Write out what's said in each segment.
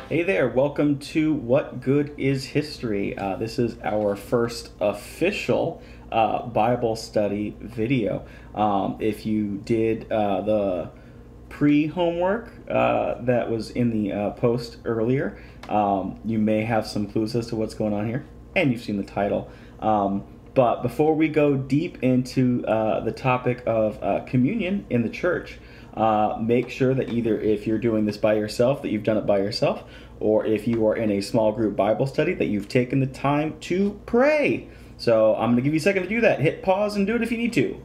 Hey there, welcome to What Good is History? This is our first official Bible study video. If you did the pre-homework that was in the post earlier, you may have some clues as to what's going on here, and you've seen the title. But before we go deep into the topic of communion in the church, make sure that either if you're doing this by yourself, that you've done it by yourself, or if you are in a small group Bible study, that you've taken the time to pray. So I'm going to give you a second to do that. Hit pause and do it if you need to.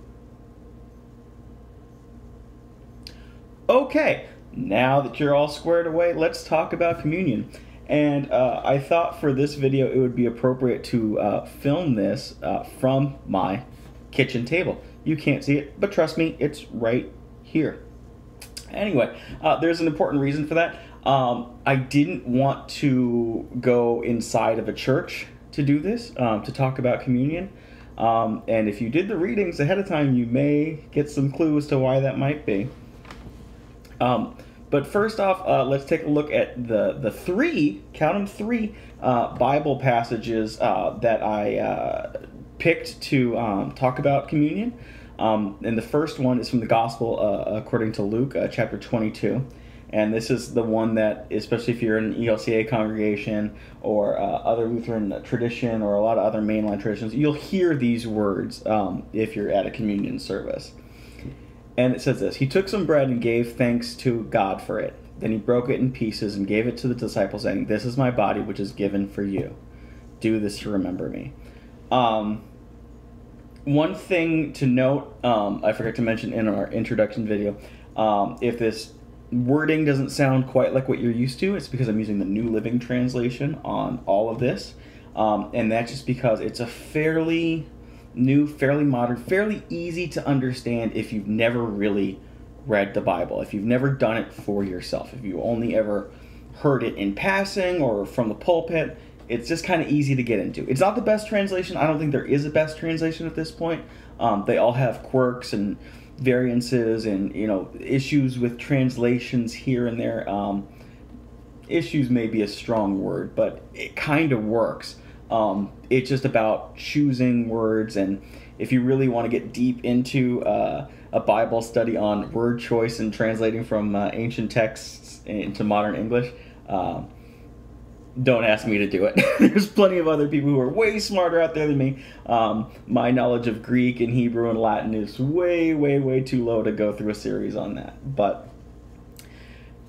Okay, now that you're all squared away, let's talk about communion. And I thought for this video it would be appropriate to film this from my kitchen table. You can't see it, but trust me, it's right here. Anyway, there's an important reason for that. I didn't want to go inside of a church to do this, to talk about communion. And if you did the readings ahead of time, you may get some clues to why that might be. But first off, let's take a look at the three, count them three, Bible passages that I picked to talk about communion. And the first one is from the Gospel according to Luke, chapter 22. And this is the one that, especially if you're in an ELCA congregation or other Lutheran tradition or a lot of other mainline traditions, you'll hear these words if you're at a communion service. And it says this: "He took some bread and gave thanks to God for it. Then he broke it in pieces and gave it to the disciples, saying, 'This is my body, which is given for you. Do this to remember me.'" One thing to note, I forgot to mention in our introduction video, if this wording doesn't sound quite like what you're used to, it's because I'm using the New Living Translation on all of this. And that's just because it's a fairly new, fairly modern, fairly easy to understand if you've never really read the Bible, if you've never done it for yourself, if you only ever heard it in passing or from the pulpit. It's just kind of easy to get into. It's not the best translation. I don't think there is a best translation at this point. They all have quirks and variances and, issues with translations here and there. Issues may be a strong word, but it kind of works. It's just about choosing words, and if you really want to get deep into a Bible study on word choice and translating from ancient texts into modern English, don't ask me to do it. There's plenty of other people who are way smarter out there than me. My knowledge of Greek and Hebrew and Latin is way, way, way too low to go through a series on that. But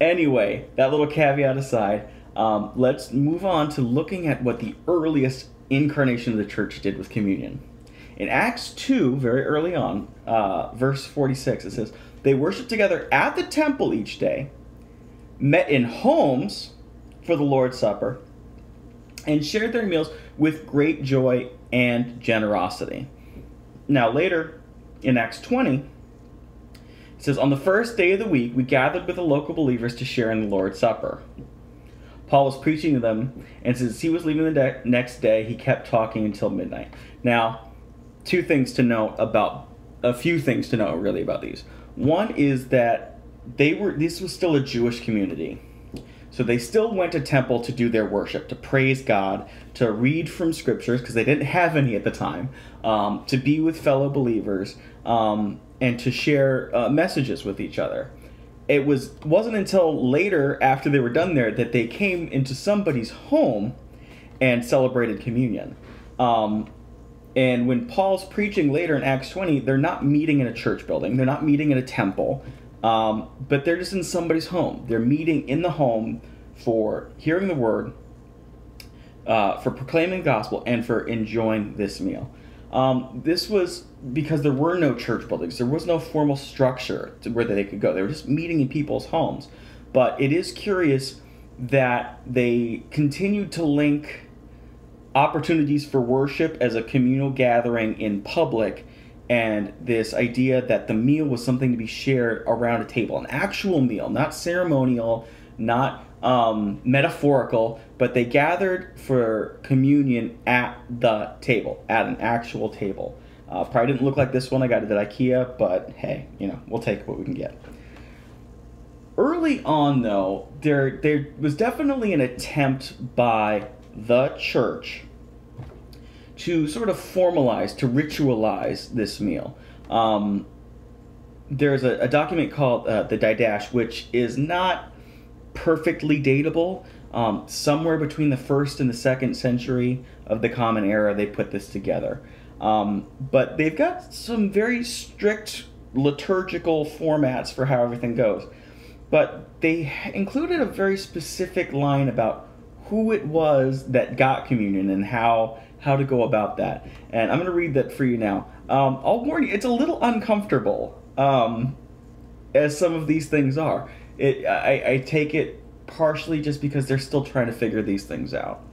anyway, that little caveat aside, let's move on to looking at what the earliest incarnation of the church did with communion. In Acts 2, very early on, verse 46, it says, "They worshiped together at the temple each day, met in homes for the Lord's Supper, and shared their meals with great joy and generosity." Now later, in Acts 20, it says, "On the first day of the week, we gathered with the local believers to share in the Lord's Supper. Paul was preaching to them, and since he was leaving the next day, he kept talking until midnight." Now, a few things to note really about these. One is that this was still a Jewish community. So they still went to temple to do their worship, to praise God, to read from scriptures, because they didn't have any at the time, to be with fellow believers, and to share messages with each other. It wasn't until later, after they were done there, that they came into somebody's home and celebrated communion. And when Paul's preaching later in Acts 20, they're not meeting in a church building. They're not meeting in a temple. But they're just in somebody's home. They're meeting in the home for hearing the word, for proclaiming the gospel, and for enjoying this meal. This was because there were no church buildings. There was no formal structure to where they could go. They were just meeting in people's homes. But it is curious that they continued to link opportunities for worship as a communal gathering in public, and this idea that the meal was something to be shared around a table, an actual meal, not ceremonial, not metaphorical, but they gathered for communion at the table, at an actual table. Probably didn't look like this one I got it at IKEA, but hey, we'll take what we can get. Early on, though, there was definitely an attempt by the church to sort of formalize, to ritualize this meal. There's a document called the Didache, which is not perfectly datable. Somewhere between the 1st and the 2nd century of the Common Era, they put this together. But they've got some very strict liturgical formats for how everything goes. But they included a very specific line about who it was that got communion and how to go about that. And I'm going to read that for you now. I'll warn you, it's a little uncomfortable, as some of these things are. I take it partially just because they're still trying to figure these things out.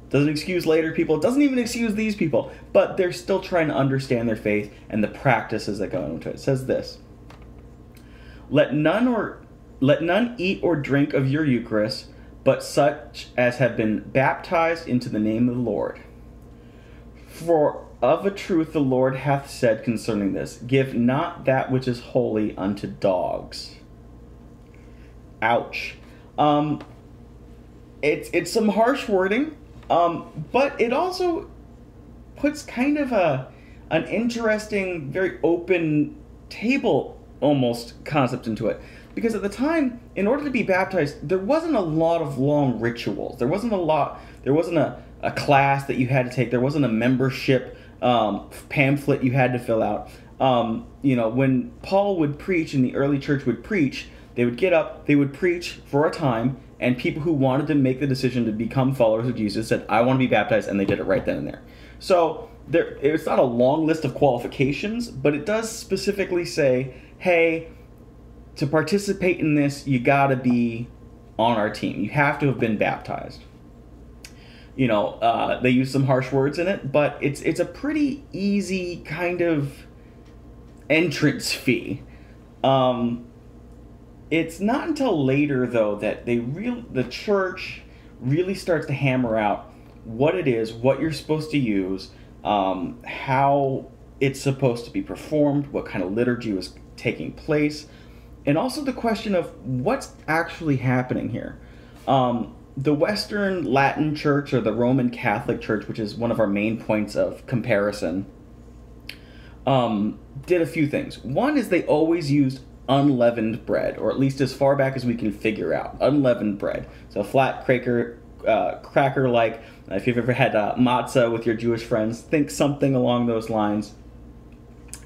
Doesn't excuse later people. It doesn't even excuse these people. But they're still trying to understand their faith and the practices that go into it. It says this: Let none eat or drink of your Eucharist, but such as have been baptized into the name of the Lord. For of a truth the Lord hath said concerning this, Give not that which is holy unto dogs. Ouch. It's some harsh wording, but it also puts kind of an interesting, very open table almost concept into it. Because at the time, in order to be baptized, there wasn't a lot of long rituals. There wasn't a class that you had to take. There wasn't a membership pamphlet you had to fill out. When Paul would preach and the early church would preach, they would get up, they would preach for a time, and people who wanted to make the decision to become followers of Jesus said, I want to be baptized, and they did it right then and there. So it's not a long list of qualifications, but it does specifically say, hey, to participate in this, you gotta be on our team. You have to have been baptized. They use some harsh words in it, but it's a pretty easy kind of entrance fee. It's not until later, though, that the church really starts to hammer out what it is, what you're supposed to use, how it's supposed to be performed, what kind of liturgy was taking place, and also the question of what's actually happening here. The Western Latin Church, or the Roman Catholic Church, which is one of our main points of comparison, did a few things. One is they always used unleavened bread, or at least as far back as we can figure out, unleavened bread. So flat cracker-like. If you've ever had matzah with your Jewish friends, think something along those lines.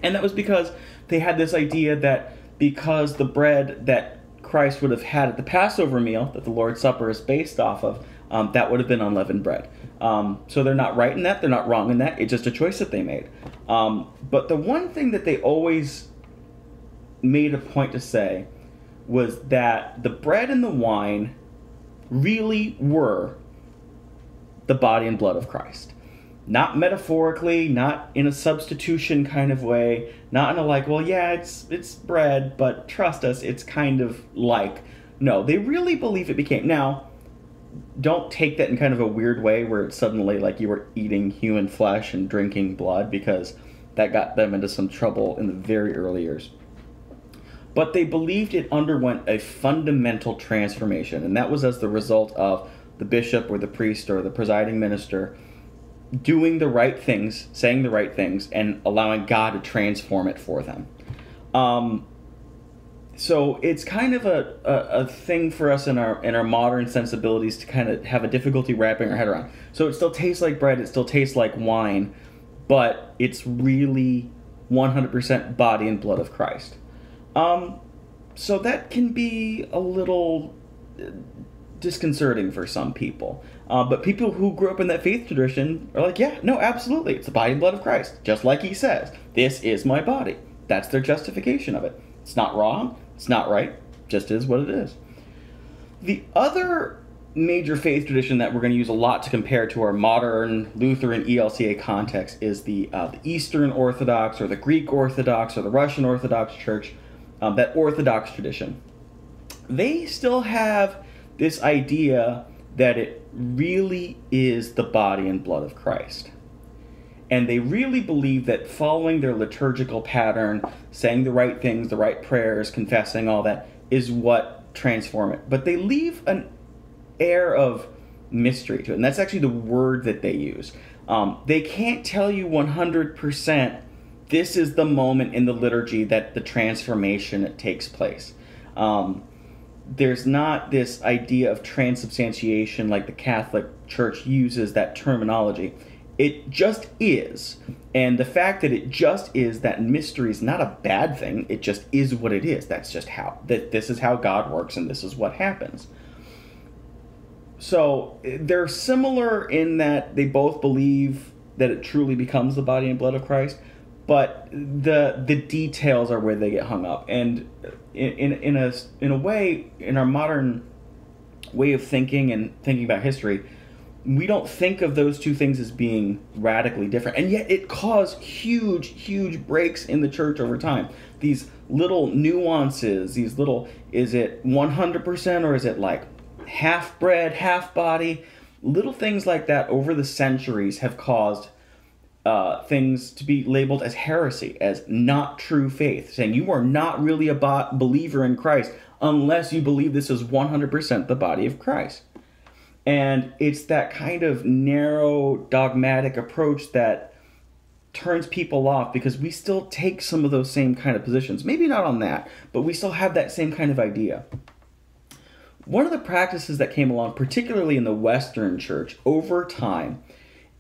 And that was because they had this idea that because the bread that Christ would have had at the Passover meal, that the Lord's Supper is based off of, that would have been unleavened bread. So they're not right in that, they're not wrong in that, it's just a choice that they made. But the one thing that they always made a point to say was that the bread and the wine really were the body and blood of Christ. Not metaphorically, not in a substitution kind of way, not in a like, well, yeah, it's bread, but trust us, it's kind of like. No, they really believe it became. Now, don't take that in kind of a weird way where it's suddenly like you were eating human flesh and drinking blood, because that got them into some trouble in the very early years. But they believed it underwent a fundamental transformation, and that was as the result of the bishop or the priest or the presiding minister doing the right things, saying the right things, and allowing God to transform it for them. So it's kind of a thing for us in our modern sensibilities to kind of have a difficulty wrapping our head around. So it still tastes like bread, it still tastes like wine, but it's really 100% body and blood of Christ. So that can be a little disconcerting for some people. But people who grew up in that faith tradition are like, yeah, no, absolutely. It's the body and blood of Christ. Just like he says, this is my body. That's their justification of it. It's not wrong. It's not right. Just is what it is. The other major faith tradition that we're going to use a lot to compare to our modern Lutheran ELCA context is the Eastern Orthodox or the Greek Orthodox or the Russian Orthodox Church, that Orthodox tradition. They still have this idea that it really is the body and blood of Christ. And they really believe that following their liturgical pattern, saying the right things, the right prayers, confessing, all that, is what transform it, but they leave an air of mystery to it, and that's actually the word that they use. They can't tell you 100% this is the moment in the liturgy that the transformation takes place. There's not this idea of transubstantiation like the Catholic Church uses that terminology. It just is. And the fact that it just is, that mystery, is not a bad thing. It just is what it is. That's just how. This is how God works, and this is what happens. So they're similar in that they both believe that it truly becomes the body and blood of Christ, but the details are where they get hung up. And in a way, in our modern way of thinking and thinking about history, we don't think of those two things as being radically different, and yet it caused huge breaks in the church over time. These little nuances, these little, is it 100% or is it like half bread, half body? Little things like that over the centuries have caused things to be labeled as heresy, as not true faith, saying you are not really a believer in Christ unless you believe this is 100% the body of Christ. And it's that kind of narrow, dogmatic approach that turns people off, because we still take some of those same kind of positions. Maybe not on that, but we still have that same kind of idea. One of the practices that came along, particularly in the Western Church, over time,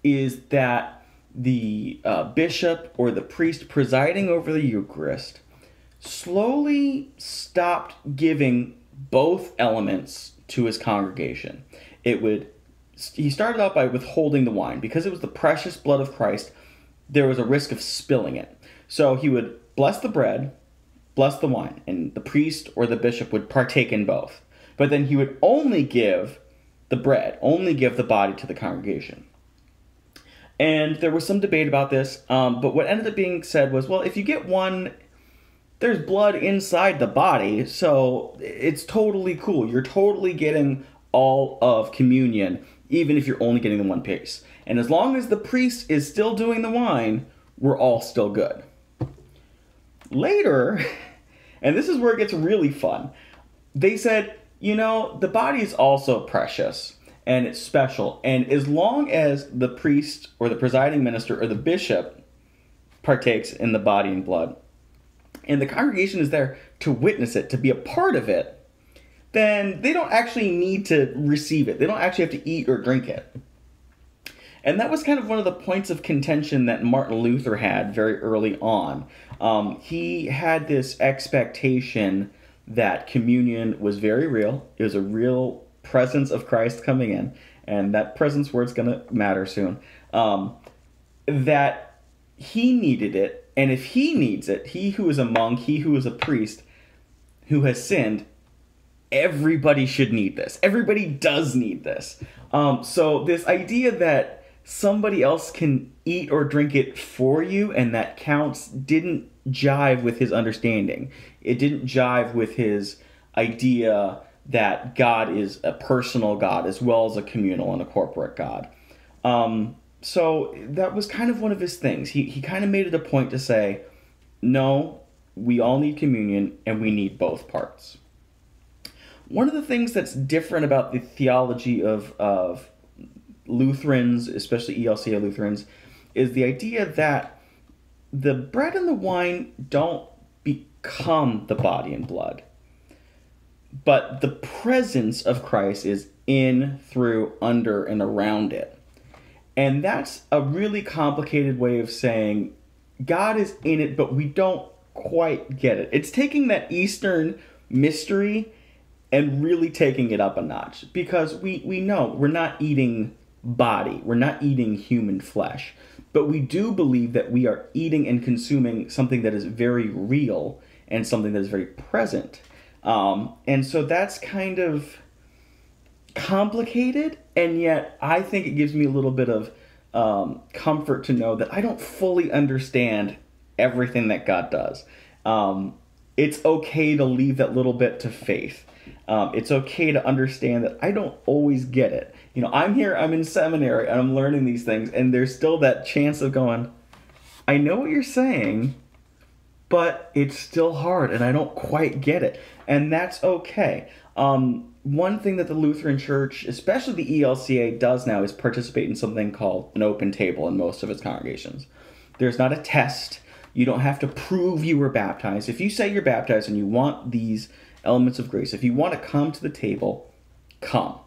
is that the bishop or the priest presiding over the Eucharist slowly stopped giving both elements to his congregation. He started out by withholding the wine. Because it was the precious blood of Christ, there was a risk of spilling it. So he would bless the bread, bless the wine, and the priest or the bishop would partake in both. But then he would only give the bread, only give the body to the congregation. And there was some debate about this, but what ended up being said was, well, if you get one, there's blood inside the body, so it's totally cool. You're totally getting all of communion, even if you're only getting the one piece. And as long as the priest is still doing the wine, we're all still good. Later, and this is where it gets really fun, they said, the body is also precious and it's special. And as long as the priest or the presiding minister or the bishop partakes in the body and blood, and the congregation is there to witness it, to be a part of it, then they don't actually need to receive it. They don't actually have to eat or drink it. And that was kind of one of the points of contention that Martin Luther had very early on. He had this expectation that communion was very real. It was a real presence of Christ coming in, and that presence word's going to matter soon. That he needed it, and if he needs it, he who is a monk, he who is a priest, who has sinned, everybody should need this. Everybody does need this. So this idea that somebody else can eat or drink it for you and that counts didn't jive with his understanding. It didn't jive with his idea that God is a personal God as well as a communal and a corporate God. So that was kind of one of his things. He kind of made it a point to say, no, we all need communion and we need both parts. One of the things that's different about the theology of Lutherans, especially ELCA Lutherans, is the idea that the bread and the wine don't become the body and blood, but the presence of Christ is in, through, under, and around it. And that's a really complicated way of saying God is in it, but we don't quite get it. It's taking that Eastern mystery and really taking it up a notch, because we know we're not eating body, we're not eating human flesh, but we do believe that we are eating and consuming something that is very real and something that is very present. And so that's kind of complicated, and yet I think it gives me a little bit of comfort to know that I don't fully understand everything that God does. It's okay to leave that little bit to faith. It's okay to understand that I don't always get it. I'm here, I'm in seminary, and I'm learning these things, and there's still that chance of going, I know what you're saying, but it's still hard, and I don't quite get it, and that's okay. One thing that the Lutheran Church, especially the ELCA, does now is participate in something called an open table in most of its congregations. There's not a test. You don't have to prove you were baptized. If you say you're baptized and you want these elements of grace, if you want to come to the table, come.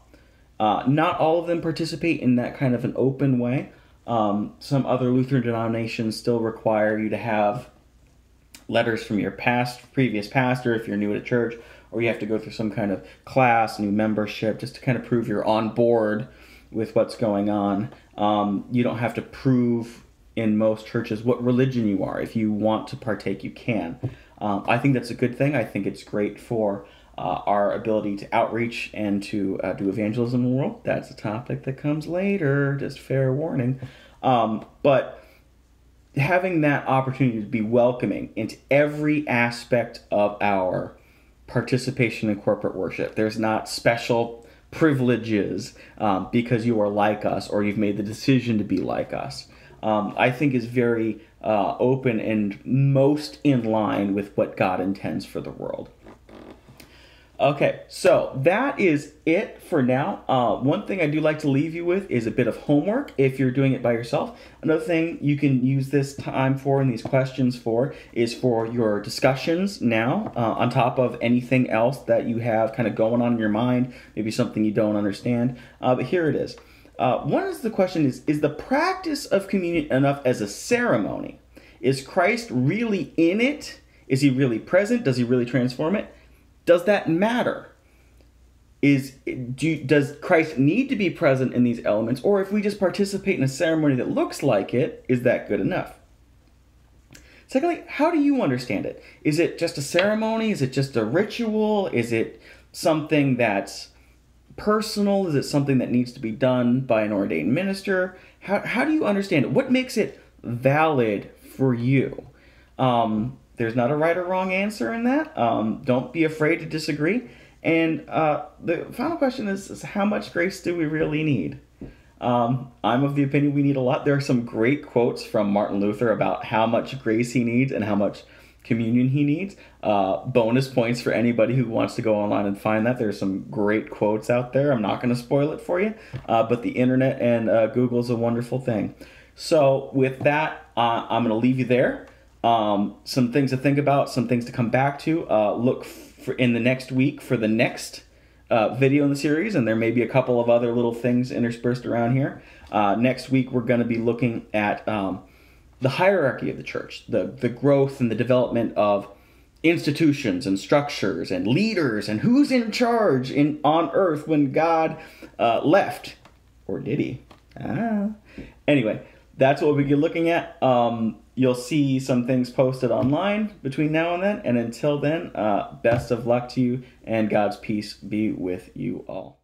Not all of them participate in that kind of an open way. Some other Lutheran denominations still require you to have letters from your previous pastor if you're new at a church, or you have to go through some kind of class, new membership, just to kind of prove you're on board with what's going on. You don't have to prove in most churches what religion you are. If you want to partake, you can. I think that's a good thing. I think it's great for our ability to outreach and to do evangelism in the world. That's a topic that comes later, just fair warning. But having that opportunity to be welcoming into every aspect of our participation in corporate worship. There's not special privileges because you are like us or you've made the decision to be like us. I think is very open and most in line with what God intends for the world. Okay, so that is it for now. One thing I do like to leave you with is a bit of homework if you're doing it by yourself. Another thing you can use this time for and these questions for is for your discussions now, on top of anything else that you have kind of going on in your mind, maybe something you don't understand. But here it is. One is the question is the practice of communion enough as a ceremony? Is Christ really in it? Is he really present? Does he really transform it? Does that matter? Does Christ need to be present in these elements? Or if we just participate in a ceremony that looks like it, is that good enough? Secondly, how do you understand it? Is it just a ceremony? Is it just a ritual? Is it something that's personal? Is it something that needs to be done by an ordained minister? How do you understand it? What makes it valid for you? There's not a right or wrong answer in that. Don't be afraid to disagree. And the final question is how much grace do we really need? I'm of the opinion we need a lot. There are some great quotes from Martin Luther about how much grace he needs and how much communion he needs. Bonus points for anybody who wants to go online and find that. There's some great quotes out there. I'm not going to spoil it for you, but the internet and Google's a wonderful thing. So with that, I'm going to leave you there. Some things to think about, some things to come back to. Look for in the next week for the next video in the series, and there may be a couple of other little things interspersed around here. Next week, we're going to be looking at the hierarchy of the church, the growth and the development of institutions and structures and leaders and who's in charge on earth when God left. Or did he? Anyway, that's what we'll be looking at. You'll see some things posted online between now and then. And until then, best of luck to you and God's peace be with you all.